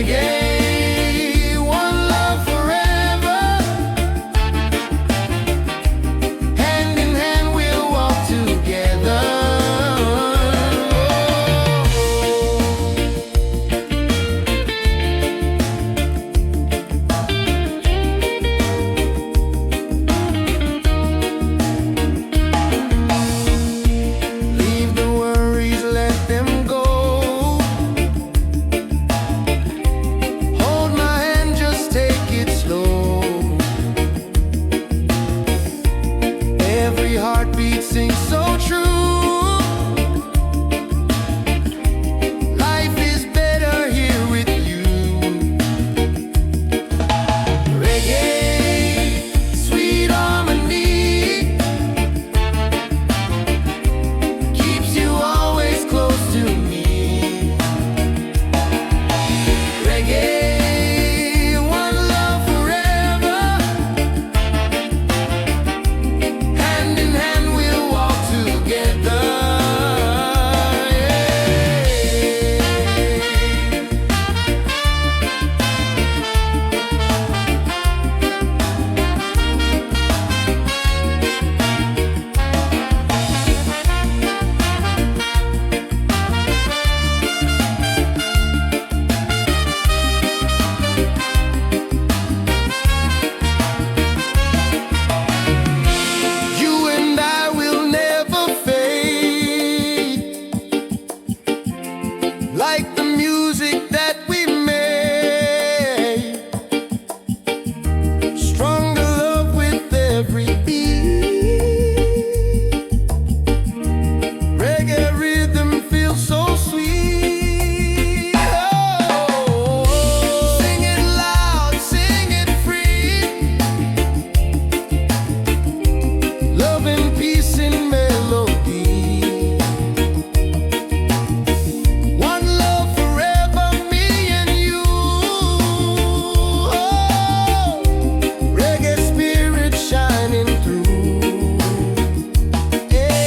Reggae, one love forever. Hand in hand we'll walk together. Leave the worries, let them go. Hold my hand, just take it slow. Every heartbeat sings so true. Life is better here with you. Reggae, sweet harmony, keeps you always close to me. Reggae, one love forever. Hand in hand we'll walk together. You and I will never fade, like the music that we made. Stronger love with every beat. Reggae rhythm feels so sweet. Oh, sing it loud, sing it free. Love and peace in melody. One love forever, me and you. Oh, reggae spirit shining through. Yeah.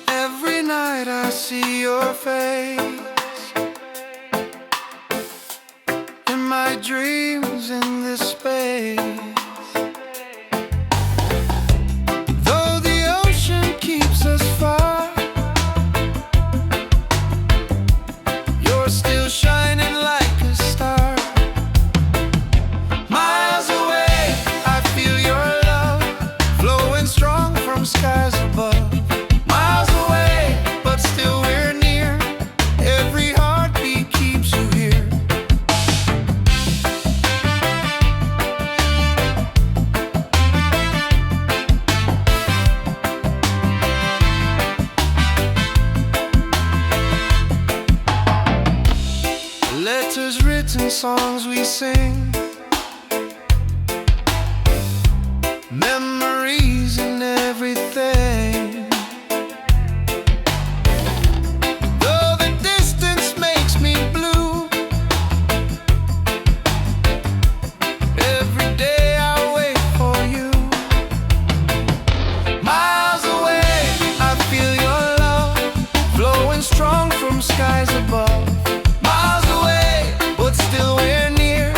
Every night I see your face in my dreams in this space. Though the ocean keeps us far, you're still shining like a star. Miles away, I feel your love flowing strong from skies above. Miles away, but still we're near. Every heartbeat keeps you here. Letters written, songs we sing, memories and everything. Though the distance makes me blue, every day I wait for you. Miles away, I feel your love flowing strong from skies above. Miles away, but still we're near.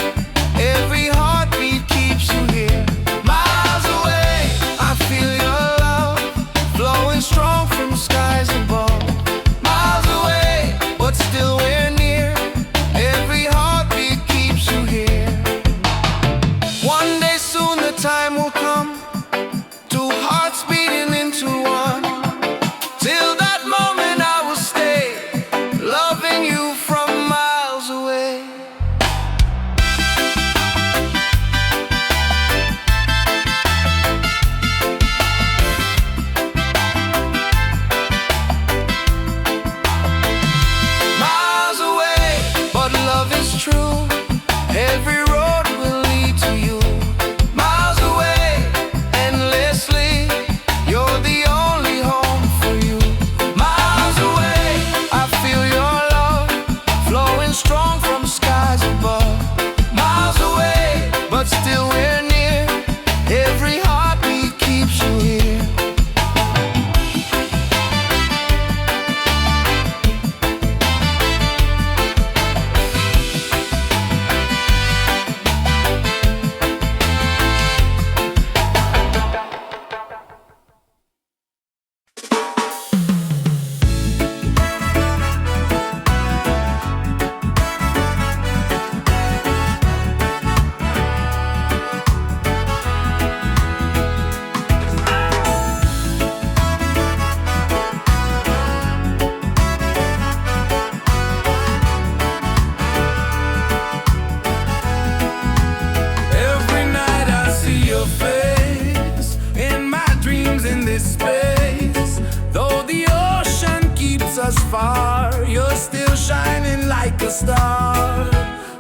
a star.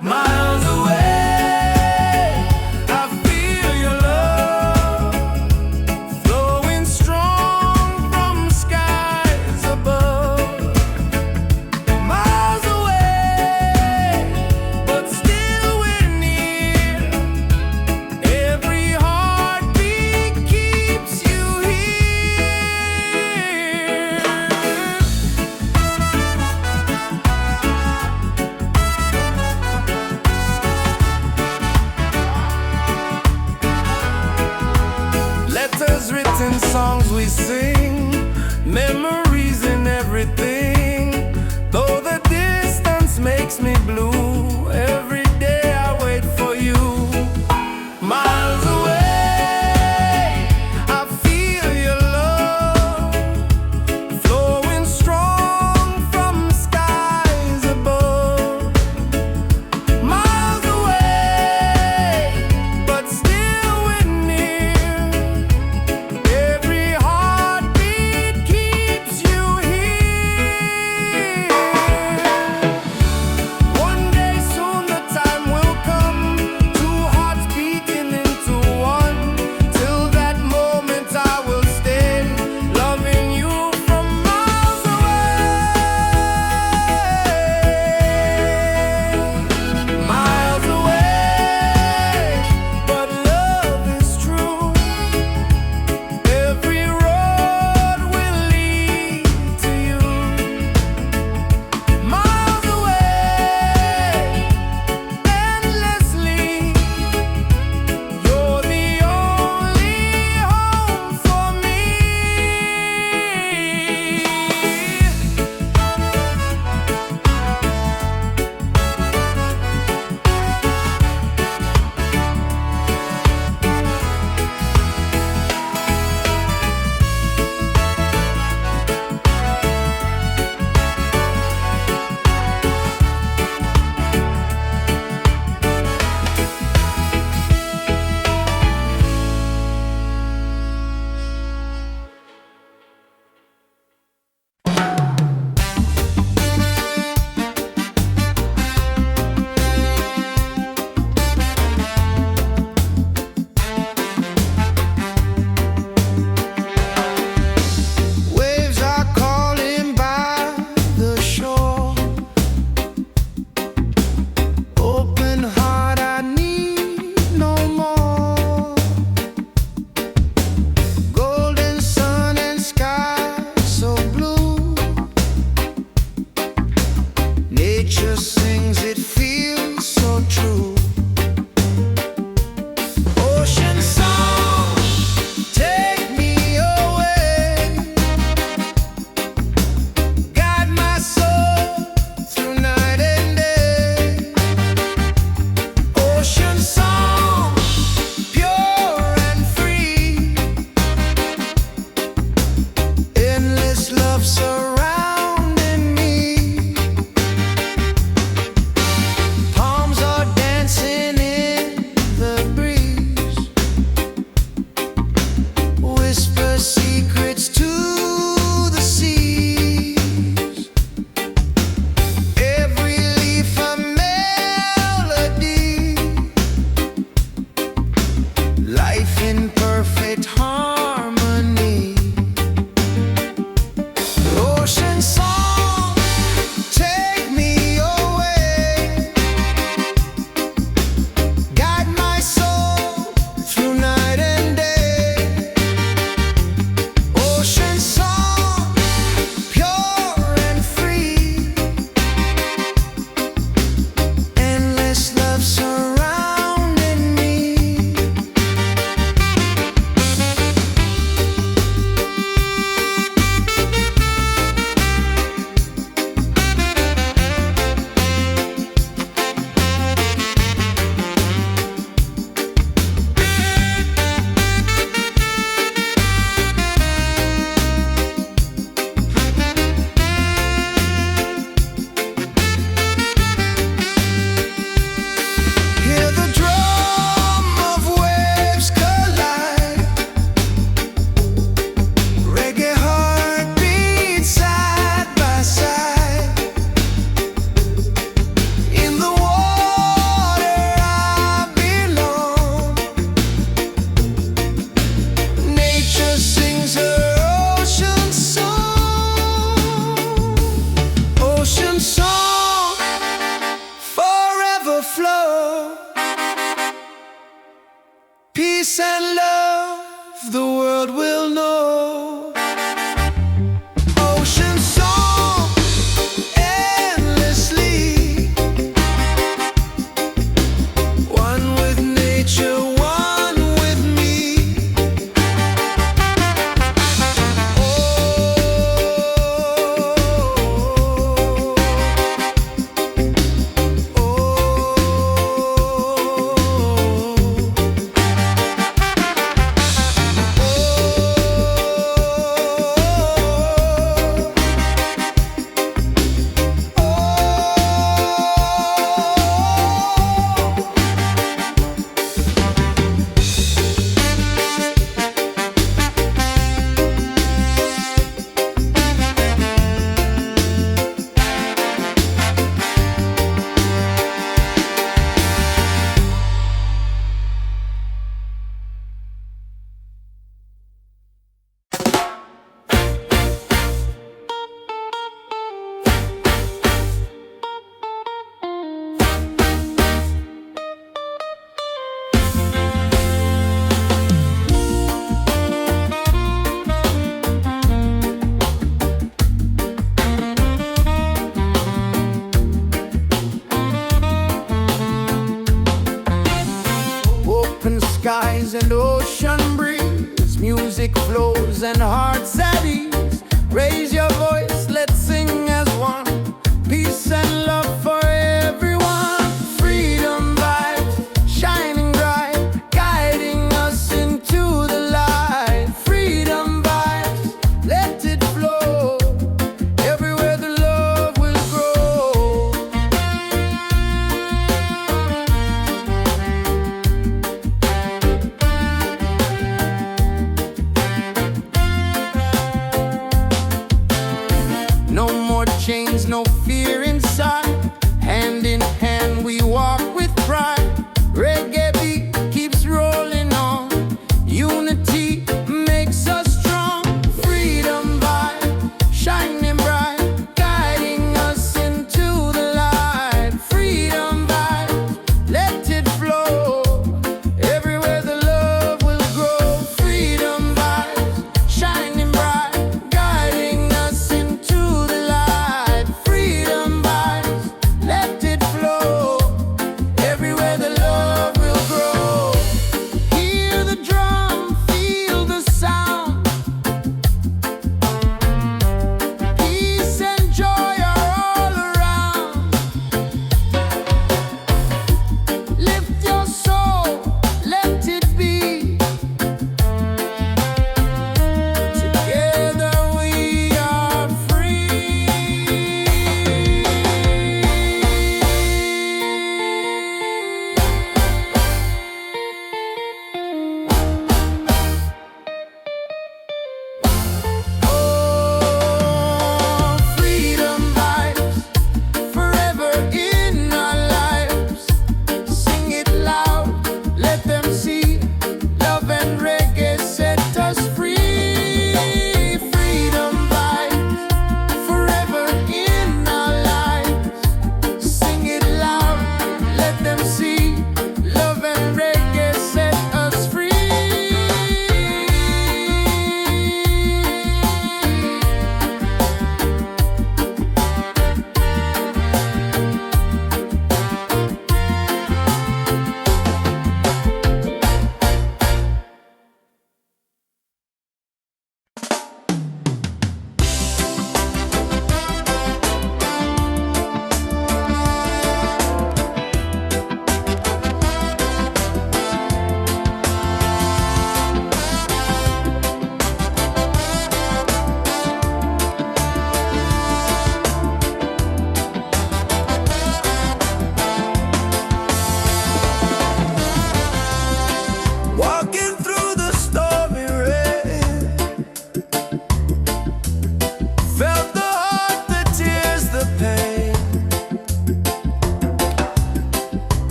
Miles away, I feel your love flowing strong from skies above. Miles away, but still we're near. Every heartbeat keeps you here. Letters written, songs we sing, memories in everything. Though the distance makes me blue, every day I wait for you. Miles away, I feel your love flowing strong from skies above. Miles away, but still we're near. Every heartbeat keeps you here. One peace and love the world will know. Ocean song endlessly, one with nature, one with me. Open skies and ocean breeze, music flows and hearts at ease. Raise your voice, let's sing as one. Peace and love for everyone. Freedom vibes shining bright, guiding us into the light. Freedom vibes, let it flow. Everywhere the love will grow.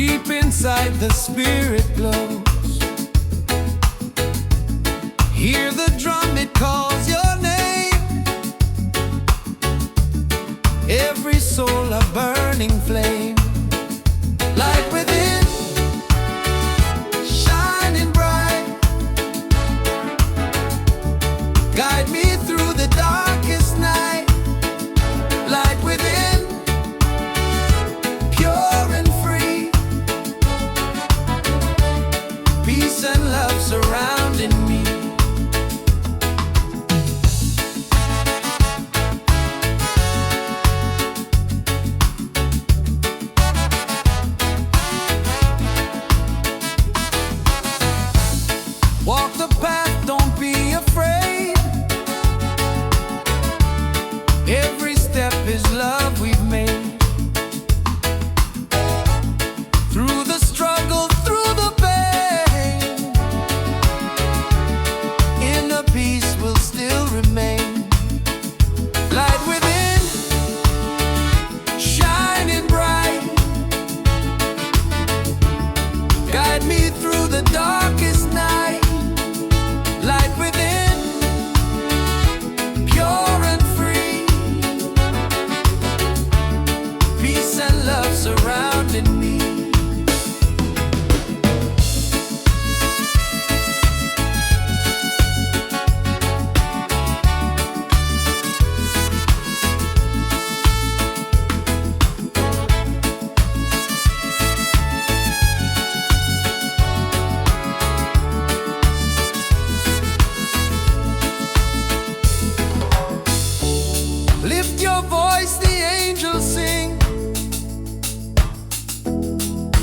Deep inside the spirit glows. Hear the drum, it calls your name. Every soul a burning flame. Light within, shining bright. Guide me through the darkest night. Light within, pure and free. Peace and love surrounding me. Walk the path, don't be afraid. Every step is love we've made. Through the struggle, through the pain, inner peace will still remain. Light within, shining bright. Guide me through the darkest night. Light within, pure and free. Peace and love surrounding me. Lift your voice, the angels sing.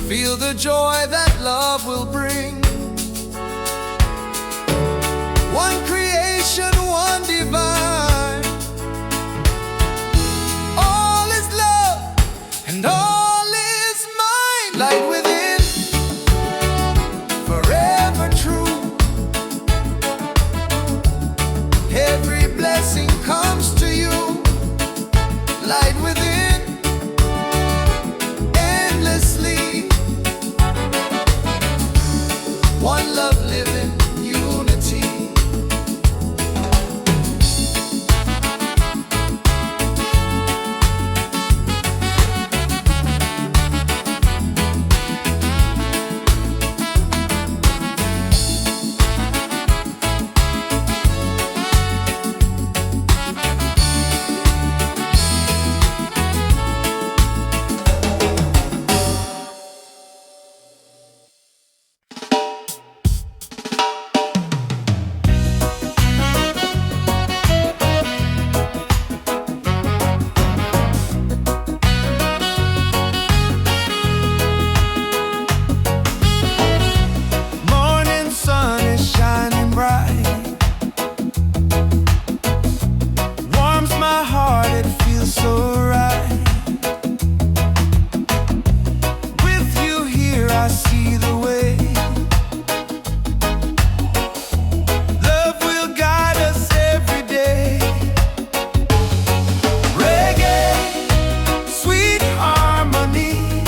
Feel the joy that love will bring. One creation, one divine. All is love and all is mine. Light within, forever true. Every blessing comes to you. Light within, endlessly. One love living, unity. Morning sun is shining bright. Warms my heart, it feels so right. With you here, I see the way. Love will guide us every day. Reggae, sweet harmony,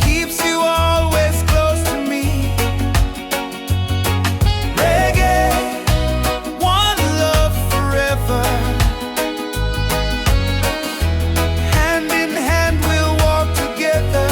keeps you always close to me. Reggae, one love forever. Hand in hand we'll walk together.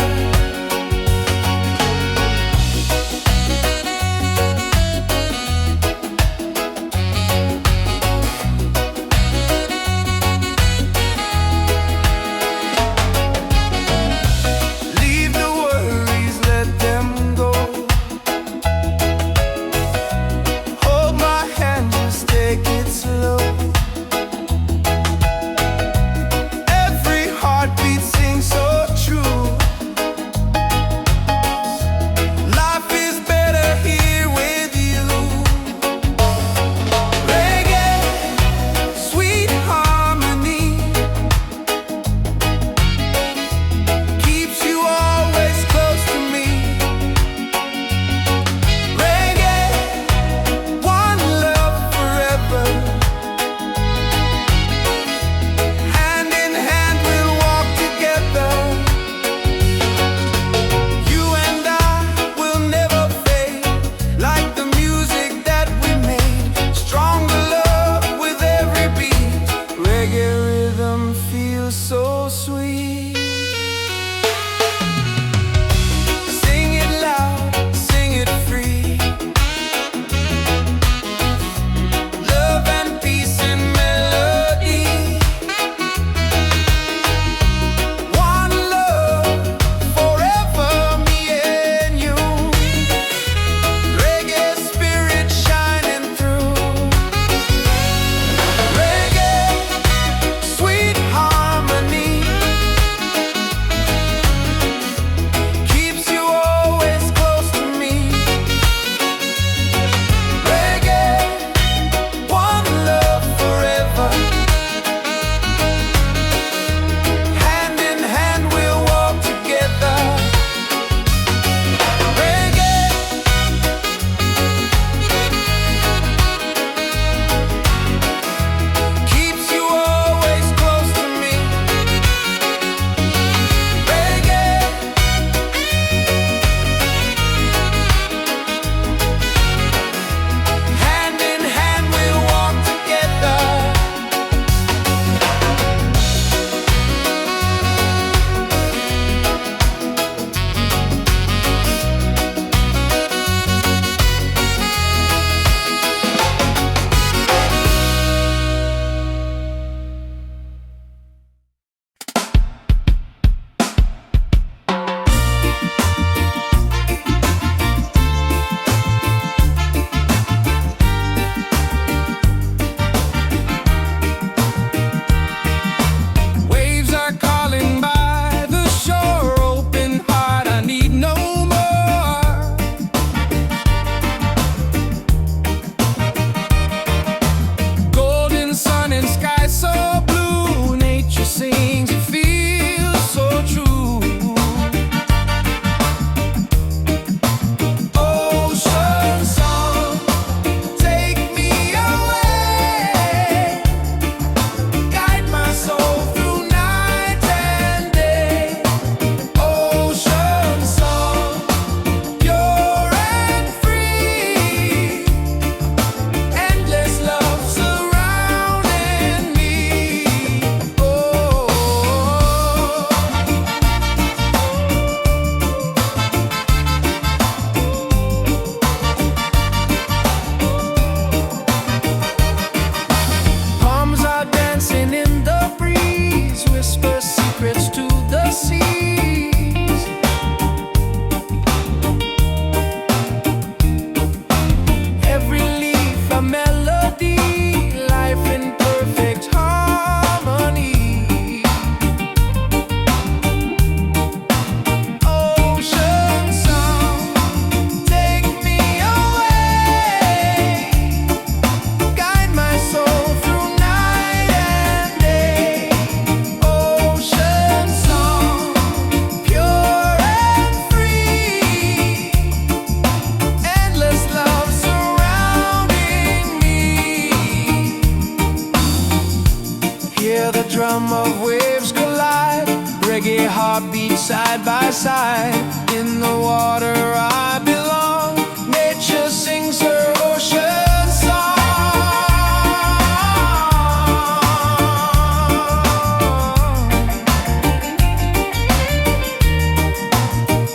rhythm of waves collide. Reggae heartbeat side by side. In the water I belong. Nature sings her ocean song.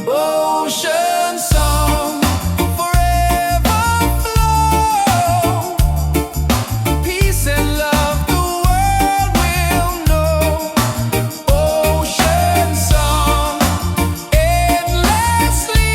Ocean song, forever flow. Peace and love the world will know. Ocean song, endlessly.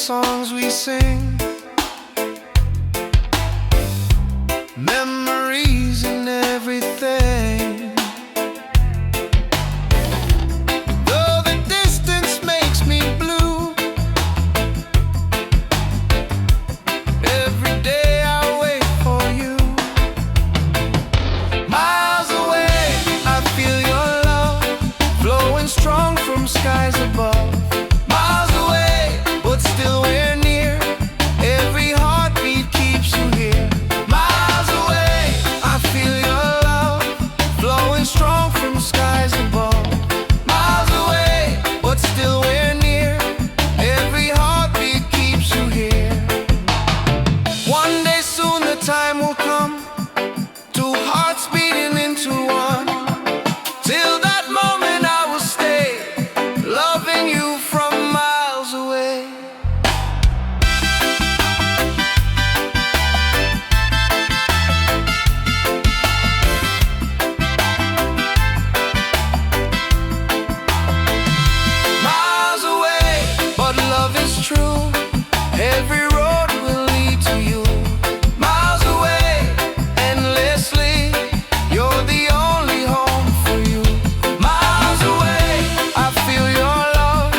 songs we sing, memories and everything. Though the distance makes me blue, every day I wait for you. Miles away, I feel your love flowing strong from skies above. Miles away, but still we're near. Every heartbeat keeps you here. Miles away, I feel your love flowing strong from skies above. Miles away, but still we're near. Every heartbeat keeps you here. One day soon the time will come, two hearts beating into one. Till that moment I will stay, loving you from miles away. Miles away, but love is true. Every road will lead to you. Miles away, endlessly, you're the only home for you. Miles away, I feel your love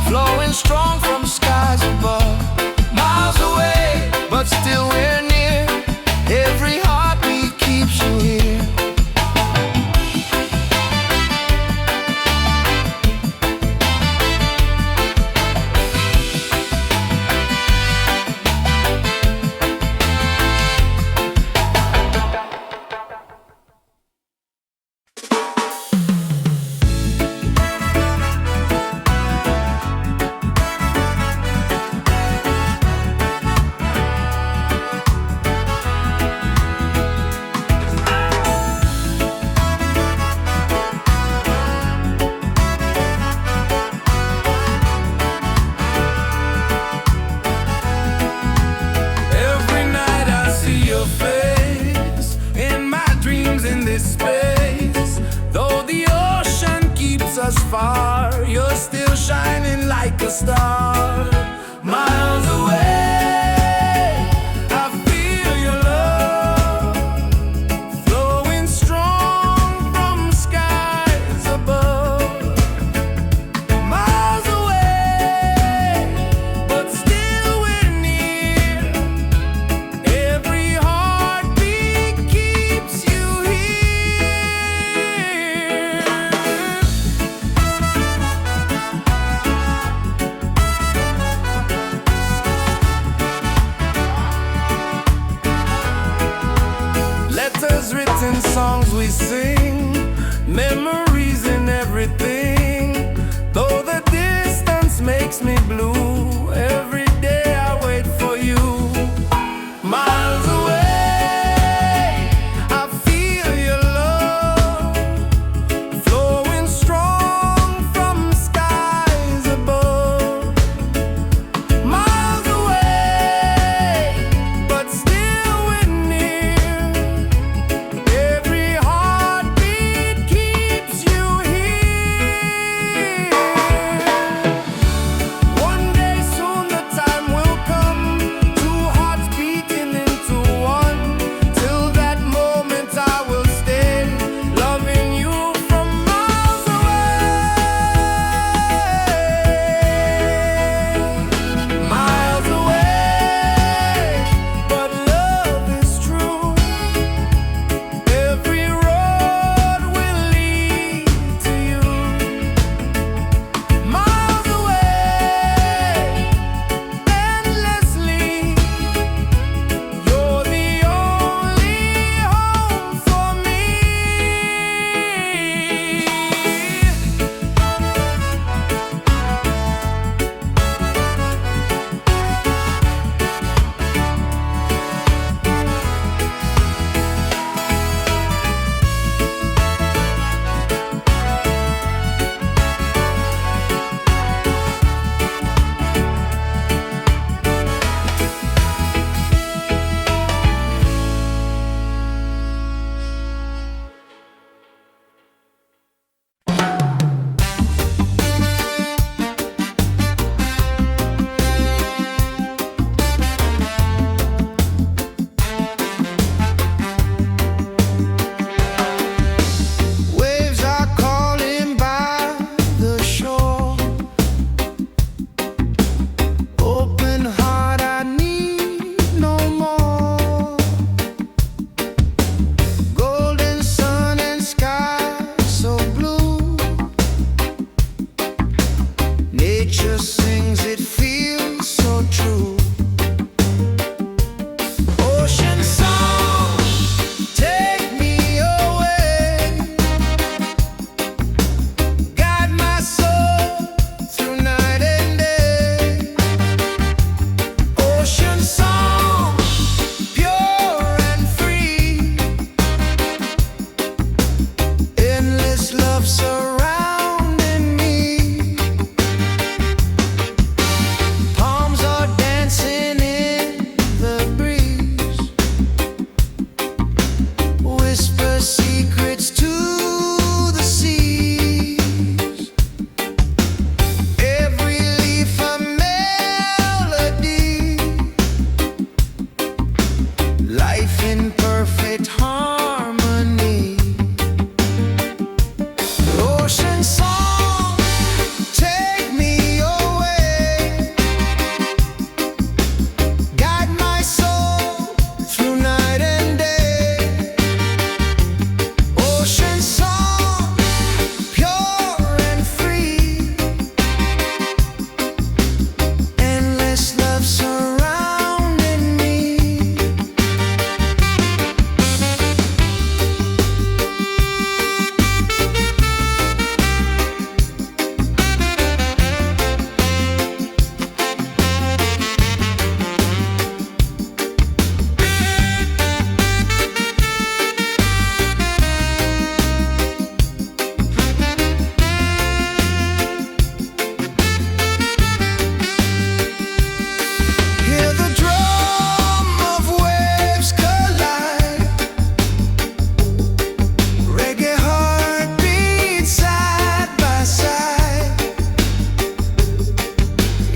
flowing strong from skies above. Miles away, but still we're near. Every heartbeat keeps you here. Every night I see your face in my dreams in this space. Though the ocean keeps us far, you're still shining like a star. Miles away, I feel your love flowing strong from skies above. Miles away, but still we're near. Every heartbeat keeps you here. Letters written, songs we sing, memories in everything. Though the distance makes me blue, every day I wait for you. Miles away, I feel your love flowing strong from skies above. Miles away, but still we're near. Every heartbeat keeps you here. One day soon the whisper secrets to the seas. Every leaf a melody, life in perfect harmony. Ocean song, take me away, guide my soul through night and day. Ocean song, pure and free, endless love surrounding me. Hear the drum of waves collide, reggae heartbeats side by side.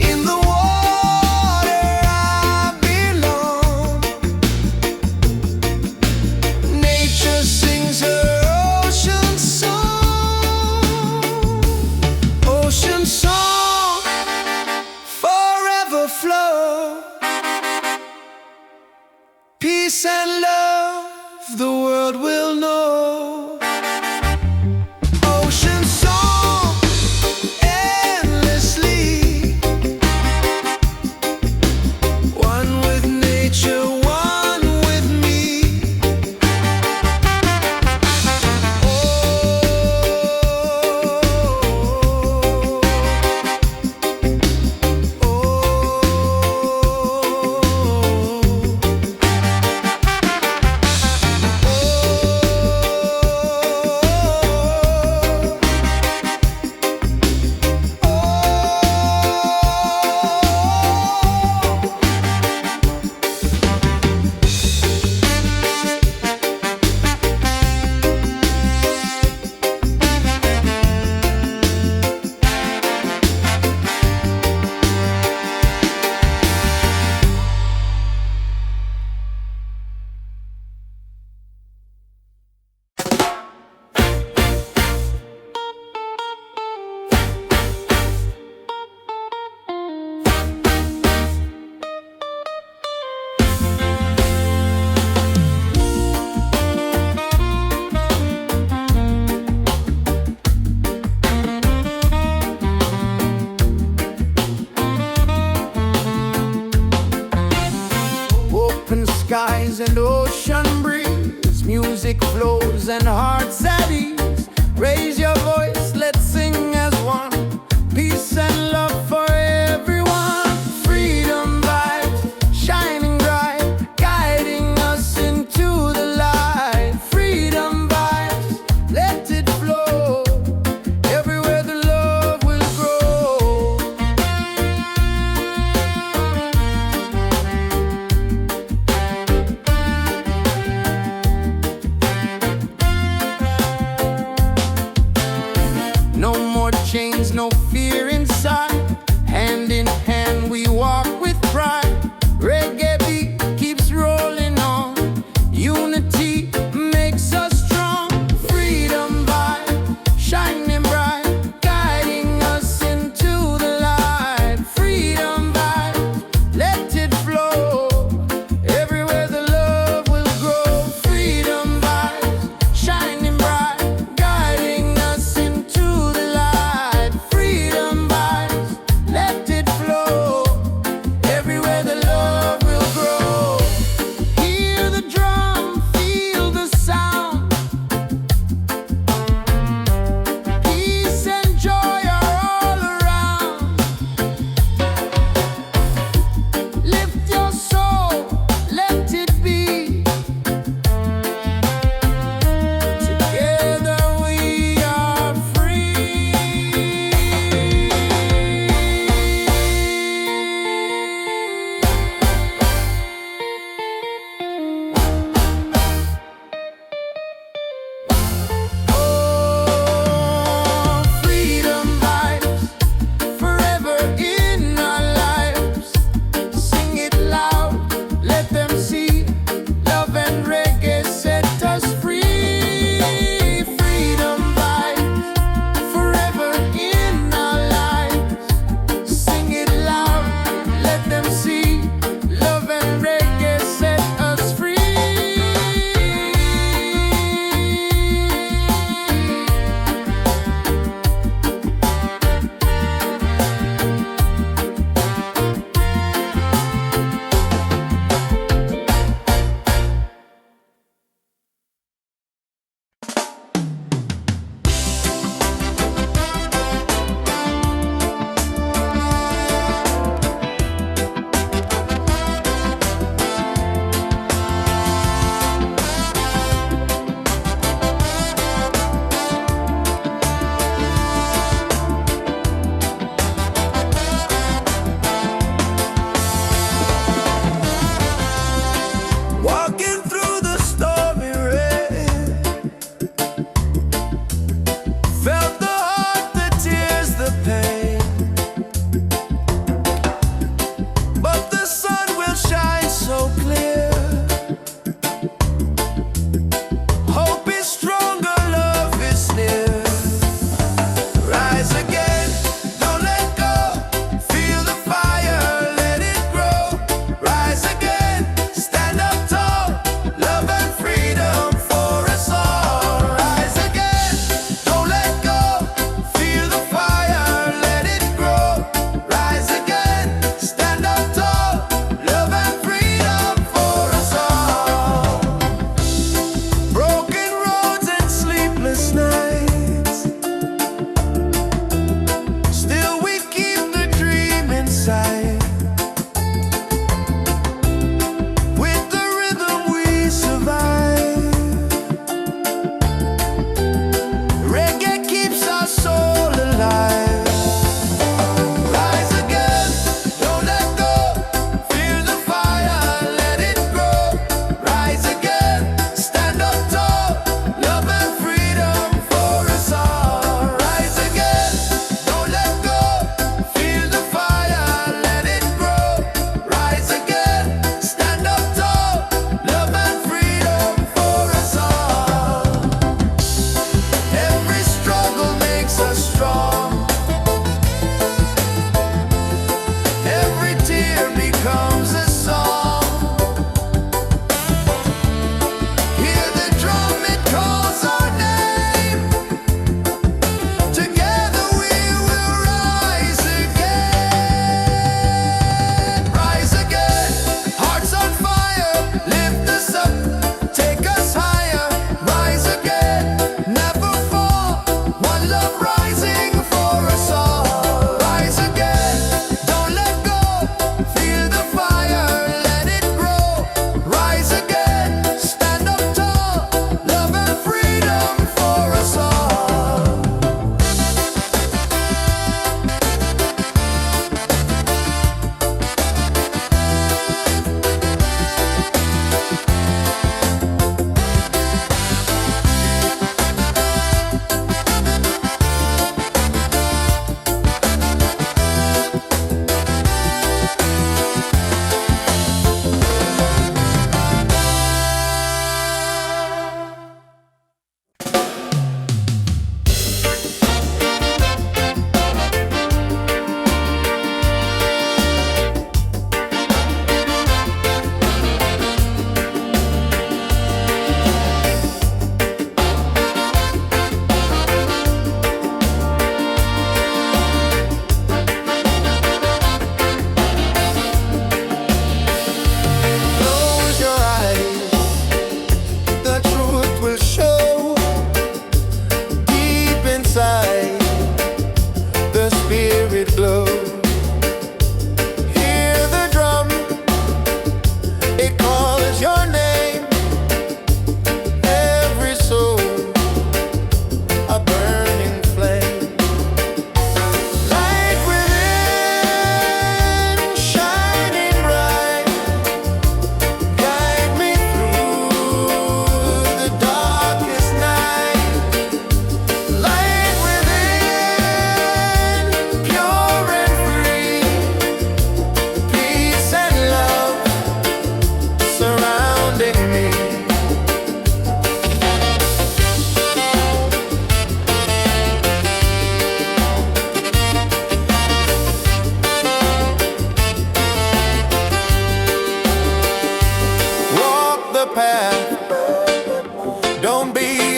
In the water I belong, nature sings her ocean song. Ocean song, forever flow. Peace and love the world will know. Ocean song, endlessly, one with nature, one with me. Open skies and ocean breeze, music flows and hearts at ease. Raise your voice, let's sing as one. Peace and love for everyone. Freedom vibes shining bright, guiding us into the light. Freedom vibes, let it flow. Everywhere the love will grow.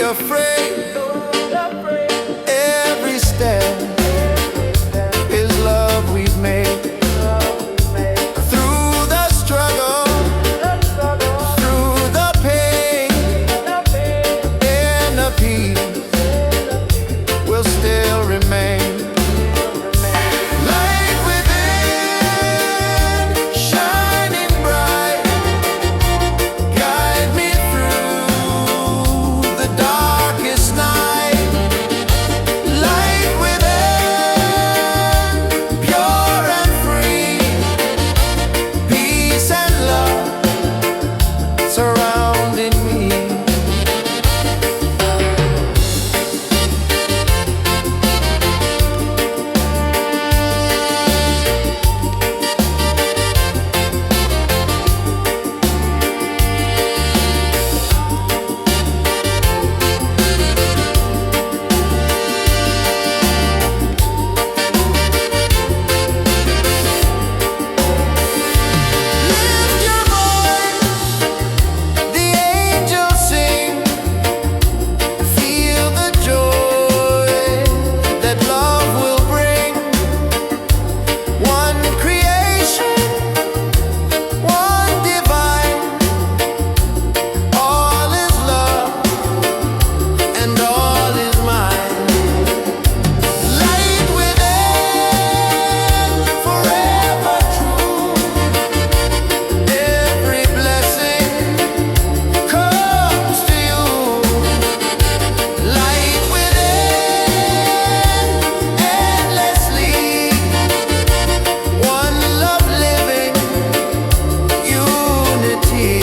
afraid. Every step is love we've made. Through the struggle, through the pain, inner peace will still remain. Light within, shining bright, guide me through the darkest night. Light within, pure and free, peace and love surrounding me. Lift your voice, the angels sing. Feel the joy that love will bring. One creation, one divine. All is love and all is mine. Light within, forever true. Every blessing comes to you. Light within, endlessly. One love living, unity.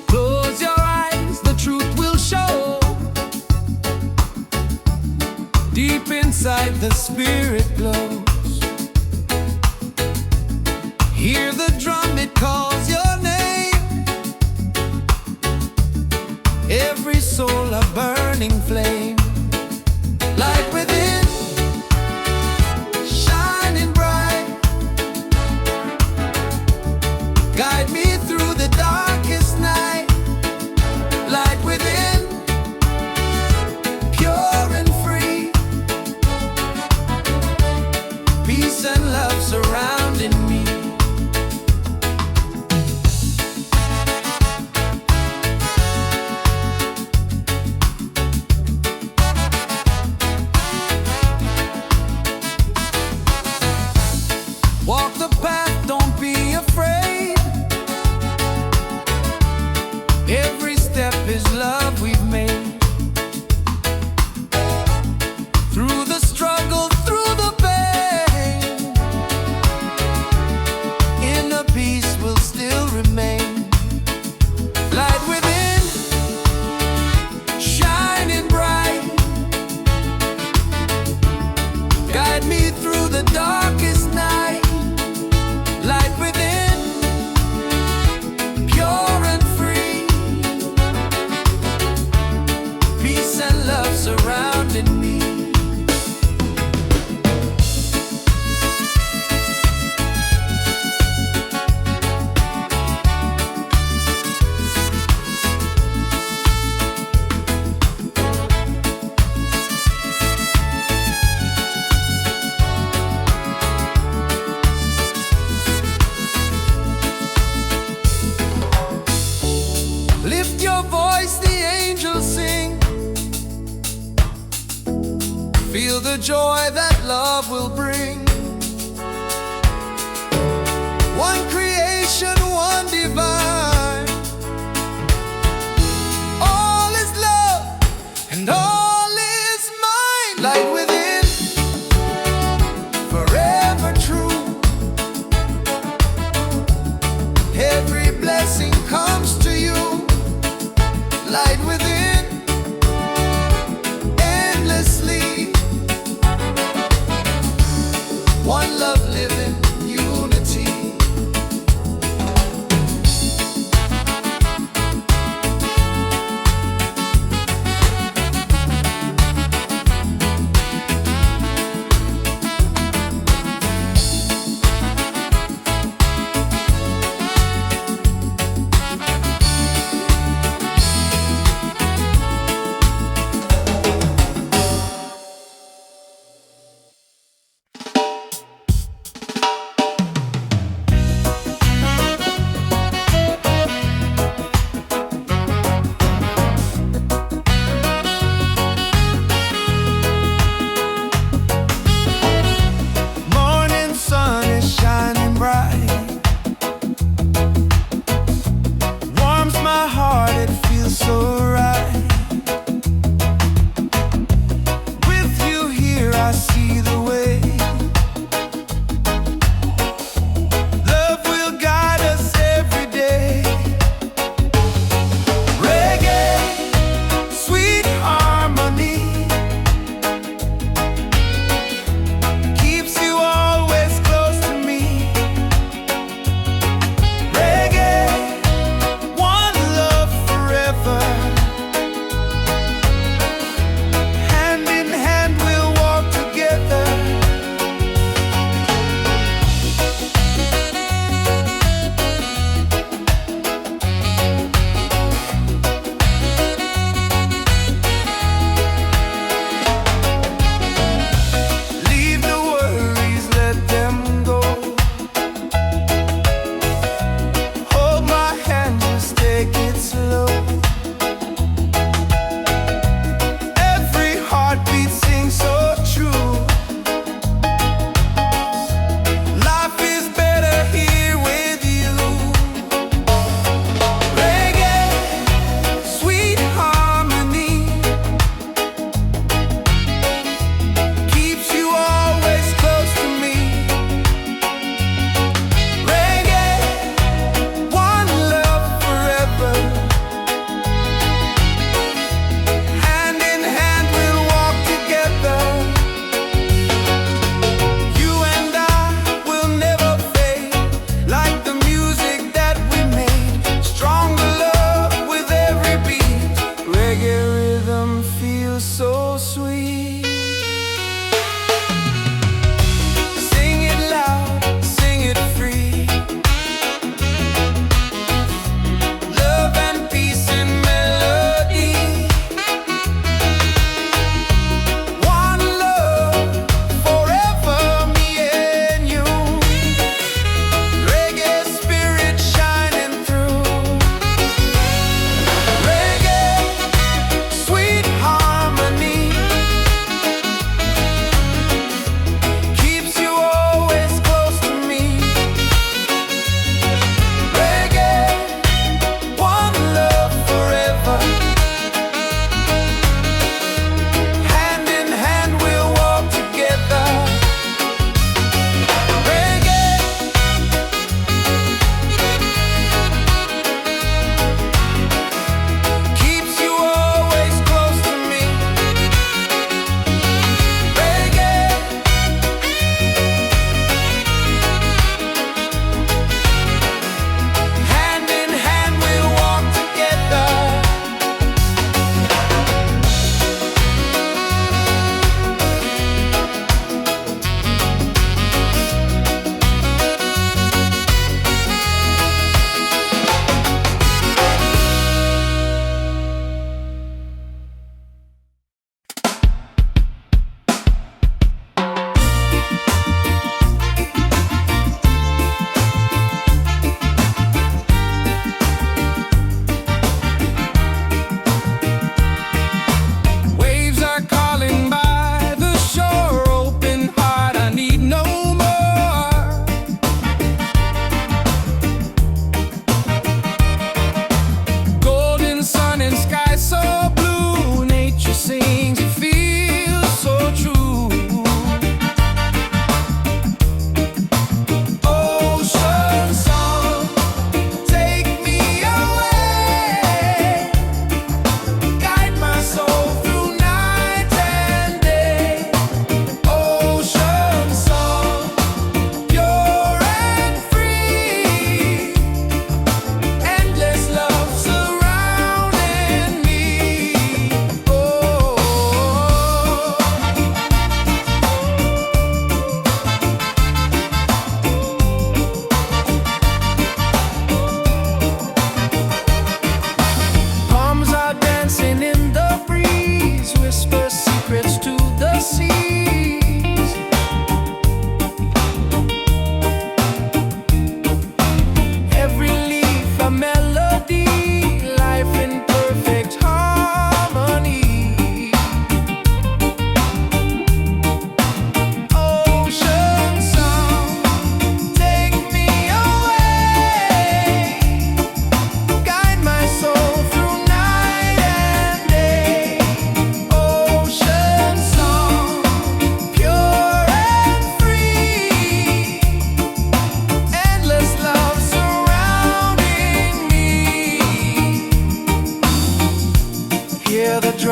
Close your eyes, the truth will show. Deep inside the spirit glows. Hear the drum, it calls your name. Every soul a burning flame. Light within, shining bright. Guide me through the darkest night. Light within, pure and free, peace and love surrounding me. Walk the path, don't be afraid. Every step is love we've made. Through the struggle, through the pain, inner peace will still remain. Light within, shining bright. Guide me through the darkest night. Light within, pure and free, peace and love surrounding me. Lift your voice, the angels sing. Feel the joy that love will bring. One creation, one divine.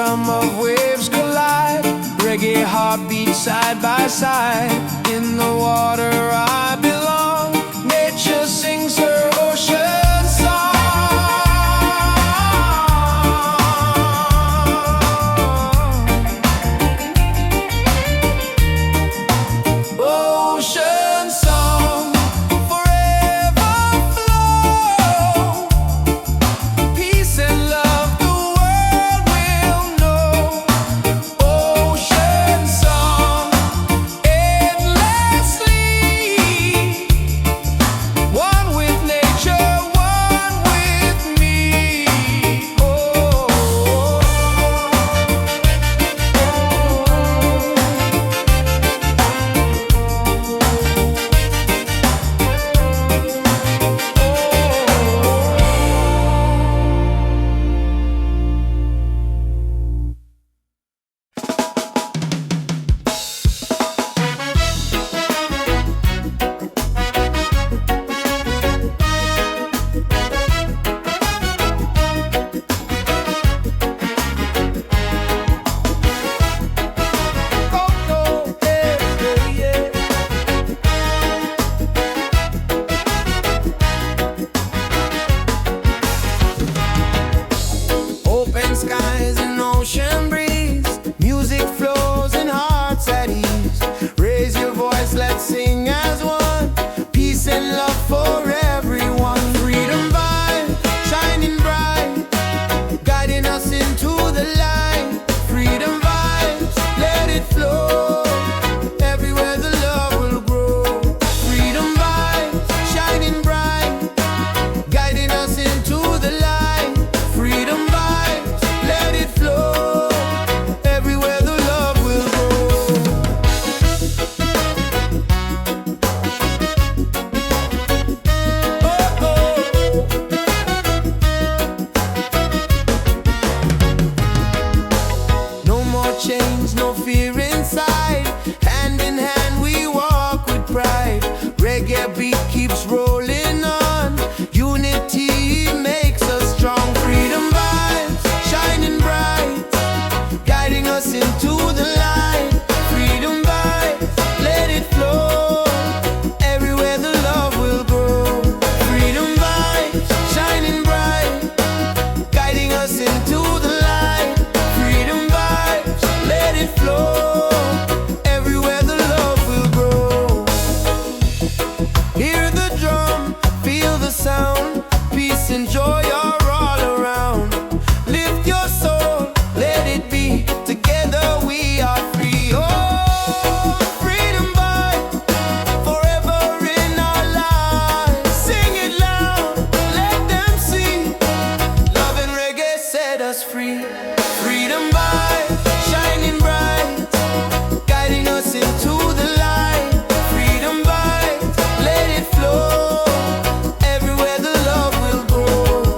rhythm of waves collide. Reggae heartbeat side by side. In the water I belong. Nature sings her ocean song. Ocean song, forever flow. Peace and love the world will know. Ocean song, endlessly. One with nature, one with me. Open skies and ocean breeze. Music flows and hearts at ease. Raise your voice, let's sing as one. Peace and love for everyone. Freedom vibe, shining bright, guiding us into the light. Freedom vibes, let it flow. Everywhere the love will grow. Freedom vibes, shining bright, guiding us into the light. Freedom vibes, let it flow. Everywhere the love will grow. Oh, oh. No more chains, no fear inside. Hand in hand we walk with pride. Reggae beat keeps rolling on. Unity makes us strong. Freedom vibes, shining bright, guiding us into the light. Freedom vibes, let it flow. Everywhere the love will grow. Freedom vibes, shining bright, guiding us into the light. Freedom vibes, let it flow. Everywhere the love will grow. Hear the drum, feel the sound. Peace and joy are all around. Lift your soul, let it be. Together we are free. Oh, freedom vibe, forever in our lives. Sing it loud, let them see. Love and reggae set us free. Freedom vibe, shining bright, guiding us into the light. Freedom vibe, let it flow. Everywhere the love will grow.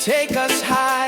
Take us high.